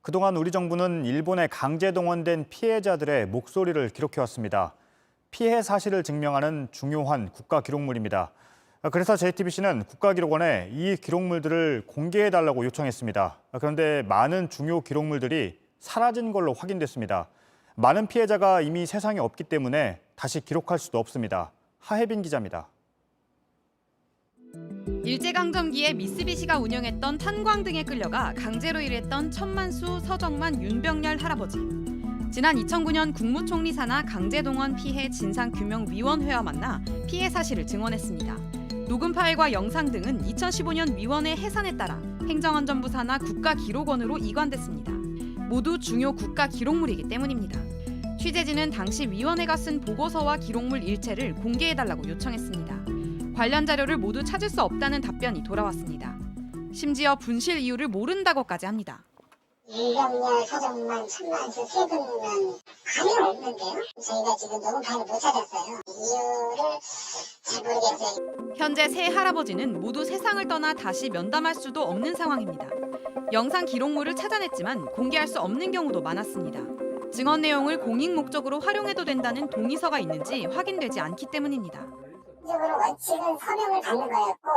그동안 우리 정부는 일본에 강제 동원된 피해자들의 목소리를 기록해왔습니다. 피해 사실을 증명하는 중요한 국가 기록물입니다. 그래서 JTBC는 국가기록원에 이 기록물들을 공개해달라고 요청했습니다. 그런데 많은 중요 기록물들이 사라진 걸로 확인됐습니다. 많은 피해자가 이미 세상에 없기 때문에 다시 기록할 수도 없습니다. 하혜빈 기자입니다. 일제강점기에 미쓰비시가 운영했던 탄광 등에 끌려가 강제로 일했던 천만수, 서정만, 윤병렬 할아버지. 지난 2009년 국무총리 산하 강제동원 피해 진상규명위원회와 만나 피해 사실을 증언했습니다. 녹음 파일과 영상 등은 2015년 위원회 해산에 따라 행정안전부 산하 국가기록원으로 이관됐습니다. 모두 중요 국가기록물이기 때문입니다. 취재진은 당시 위원회가 쓴 보고서와 기록물 일체를 공개해달라고 요청했습니다. 관련 자료를 모두 찾을 수 없다는 답변이 돌아왔습니다. 심지어 분실 이유를 모른다고까지 합니다. 윤병렬, 서정만, 천만수 세 분은 감이 없는데요. 저희가 지금 녹음 파일을 못 찾았어요. 이유를 잘 모르겠어요. 현재 세 할아버지는 모두 세상을 떠나 다시 면담할 수도 없는 상황입니다. 영상 기록물을 찾아냈지만 공개할 수 없는 경우도 많았습니다. 증언 내용을 공익 목적으로 활용해도 된다는 동의서가 있는지 확인되지 않기 때문입니다. 기본적으로 원칙은 서명을 받는 거였고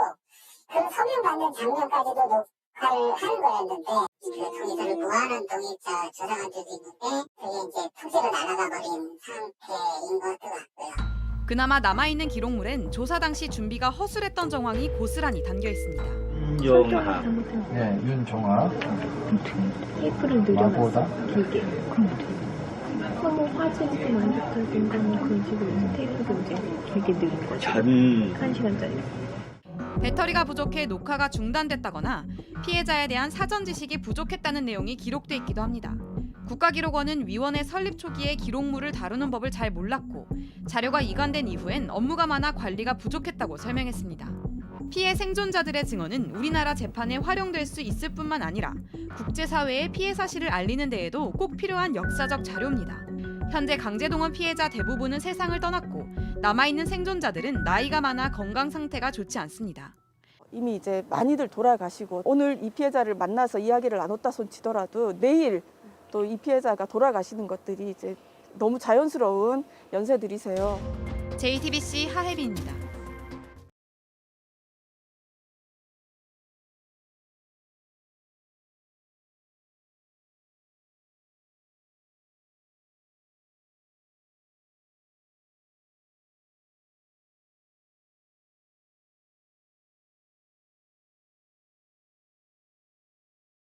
그 서명 받는 장면까지도 녹화를 하는 거였는데 그 동의서를 무한한 동의자 저장한 적이 있는데 그게 이제 통째로 날아가 버린 상태인 것 같고요. 그나마 남아있는 기록물엔 조사 당시 준비가 허술했던 정황이 고스란히 담겨 있습니다. 윤종하. 네, 윤종하. 테이프를 마보다? 늘려놨어, 길게. 뭐 화질이 안 좋다든가 뭐 그런 식으로 해서 테이프를 이제 길게 늘린 거죠. 1시간짜리. 배터리가 부족해 녹화가 중단됐다거나 피해자에 대한 사전 지식이 부족했다는 내용이 기록돼 있기도 합니다. 국가기록원은 위원회 설립 초기에 기록물을 다루는 법을 잘 몰랐고 자료가 이관된 이후엔 업무가 많아 관리가 부족했다고 설명했습니다. 피해 생존자들의 증언은 우리나라 재판에 활용될 수 있을 뿐만 아니라 국제사회에 피해 사실을 알리는 데에도 꼭 필요한 역사적 자료입니다. 현재 강제동원 피해자 대부분은 세상을 떠났고 남아있는 생존자들은 나이가 많아 건강 상태가 좋지 않습니다. 이미 이제 많이들 돌아가시고 오늘 이 피해자를 만나서 이야기를 나눴다 손치더라도 내일 또 이 피해자가 돌아가시는 것들이 이제 너무 자연스러운 연세들이세요. JTBC 하혜빈입니다.